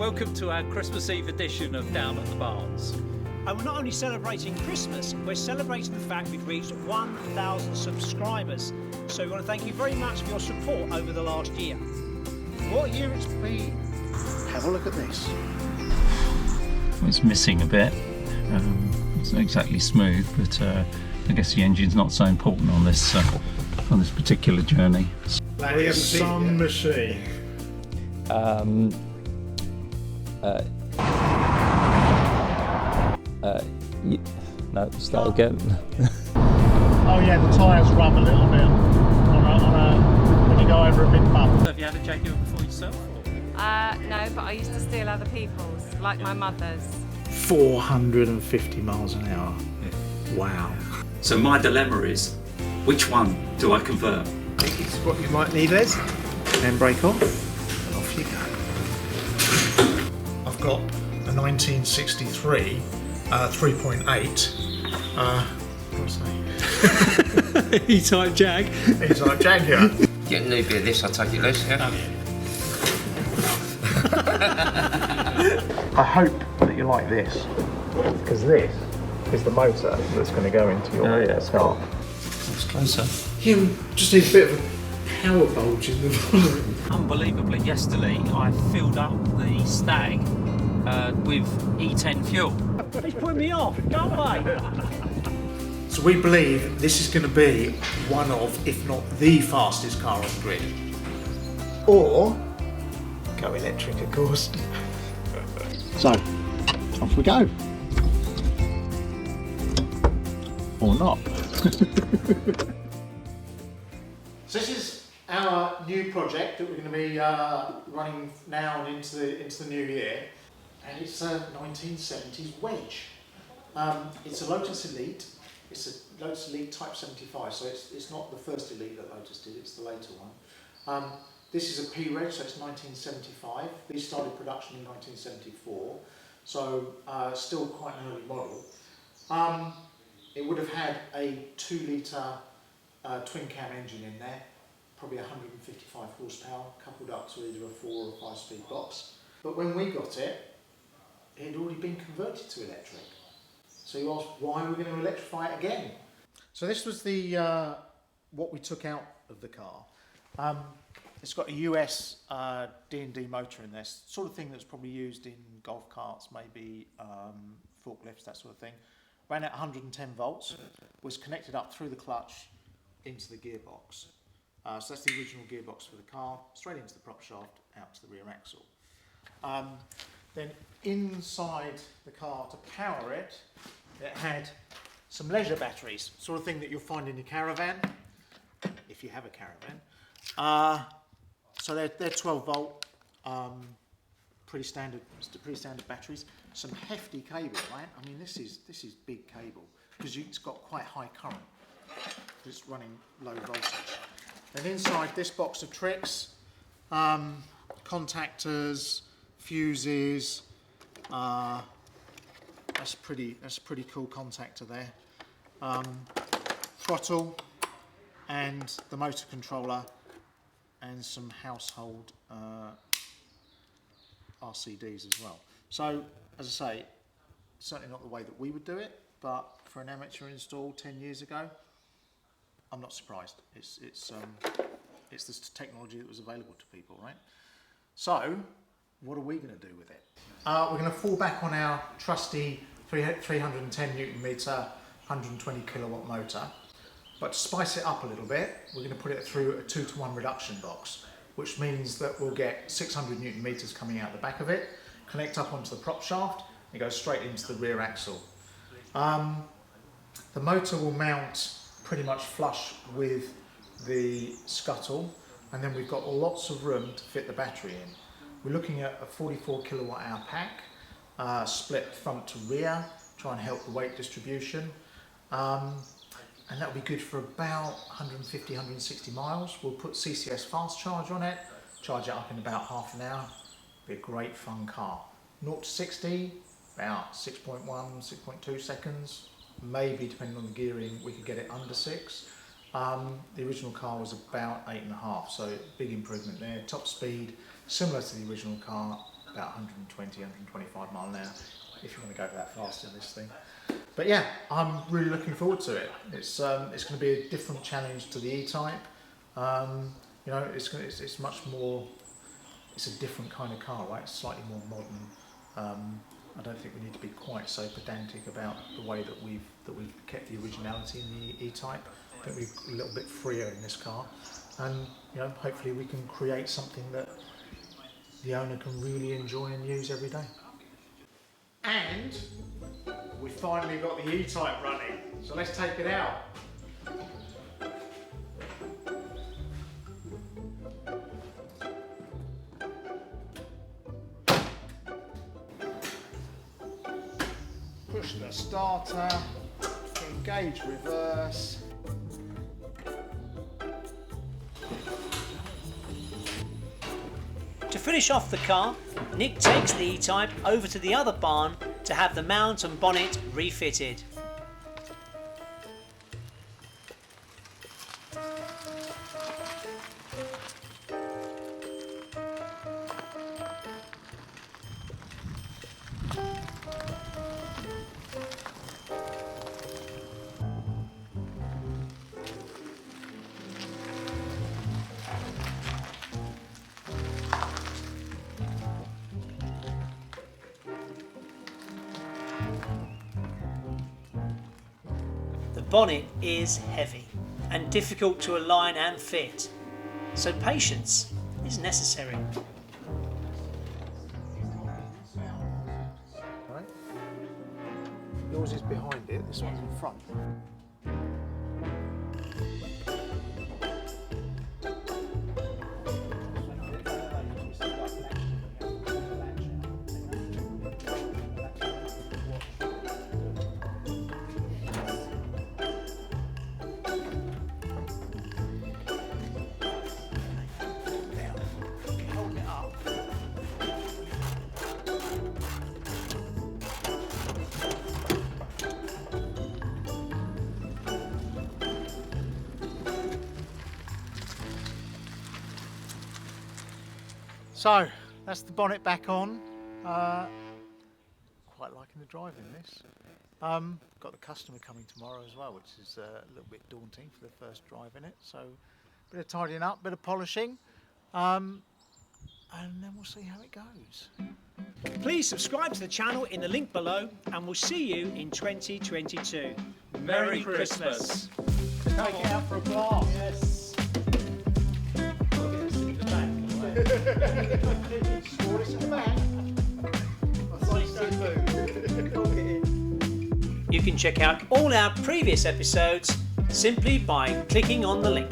Welcome to our Christmas Eve edition of Down at the Barns. And we're not only celebrating Christmas, we're celebrating the fact we've reached 1,000 subscribers. So we want to thank you very much for your support over the last year. What year it's been? Have a look at this. It's missing a bit. It's not exactly smooth, but I guess the engine's not so important on this particular journey. That is some machine. No, start again. Oh yeah, the tyres rub a little bit when you go over a big bump. Have you had a Jaguar before yourself? No, but I used to steal other people's, like my mother's. 450 miles an hour. Wow. So my dilemma is, which one do I convert? I think it's what you might need, Les. Then brake off, and off you go. I've got a 1963 3.8. What's that? E-Type Jag. E-Type Jaguar. Get a new bit of this, I'll take it, Les. Yeah? I hope that you like this, because this is the motor that's going to go into your car. It's closer. You just need a bit of a power bulge in the volume. Unbelievably, yesterday I filled up the Stag with E10 fuel. He's putting me off, go away. So we believe this is going to be one of, if not the fastest car on the grid. Or go electric, of course. So, off we go. Or not. So this is our new project that we're going to be running now and into the new year, and it's a 1970s wedge. It's a Lotus Elite. It's a Lotus Elite Type 75, so it's not the first Elite that Lotus did, it's the later one. This is a P-Reg, so it's 1975. These started production in 1974, so still quite an early model. It would have had a 2-litre twin cam engine in there, probably 155 horsepower, coupled up to either a 4 or 5 speed box. But when we got it, it had already been converted to electric. So you ask, why are we going to electrify it again? So this was the what we took out of the car. It's got a US D&D motor in there, sort of thing that's probably used in golf carts, maybe forklifts, that sort of thing. Ran at 110 volts, was connected up through the clutch into the gearbox. So that's the original gearbox for the car, straight into the prop shaft, out to the rear axle. Then inside the car, to power it, it had some leisure batteries, sort of thing that you'll find in your caravan, if you have a caravan. So they're 12 volt, pretty standard batteries. Some hefty cable, right? I mean, this is big cable because it's got quite high current. It's running low voltage. Then inside this box of tricks, contactors, fuses. That's a pretty cool contactor there. Throttle and the motor controller and some household RCDs as well. So, as I say, certainly not the way that we would do it, but for an amateur install 10 years ago, I'm not surprised. It's this technology that was available to people, right? So, what are we going to do with it? We're going to fall back on our trusty 310 Newton meter, 120 kilowatt motor. But to spice it up a little bit, we're going to put it through a 2-to-1 reduction box, which means that we'll get 600 Newton meters coming out the back of it, connect up onto the prop shaft, and go straight into the rear axle. The motor will mount pretty much flush with the scuttle, and then we've got lots of room to fit the battery in. We're looking at a 44 kilowatt hour pack, split front to rear, try and help the weight distribution. And that'll be good for about 150, 160 miles. We'll put CCS fast charge on it, charge it up in about half an hour. Be a great fun car. 0 to 60, about 6.1, 6.2 seconds. Maybe, depending on the gearing, we could get it under 6. The original car was about 8.5, so big improvement there. Top speed, similar to the original car, about 120, 125 mile an hour if you want to go that fast in this thing. But yeah, I'm really looking forward to it. It's going to be a different challenge to the E-Type. You know, it's much more. It's a different kind of car, right? It's slightly more modern. I don't think we need to be quite so pedantic about the way that we've kept the originality in the E-Type. I think we're a little bit freer in this car, and you know, hopefully we can create something that the owner can really enjoy and use every day. And we finally got the E-Type running, so let's take it out. Push the starter, engage reverse. To finish off the car, Nick takes the E-Type over to the other barn to have the mount and bonnet refitted. The bonnet is heavy and difficult to align and fit, so patience is necessary. Right. Yours is behind it, this one's in front. So that's the bonnet back on. Quite liking the drive in this. Got the customer coming tomorrow as well, which is a little bit daunting for the first drive in it. So bit of tidying up, bit of polishing, and then we'll see how it goes. Please subscribe to the channel in the link below, and we'll see you in 2022. Merry Christmas. Take it out for a blast. Yes. You can check out all our previous episodes simply by clicking on the link.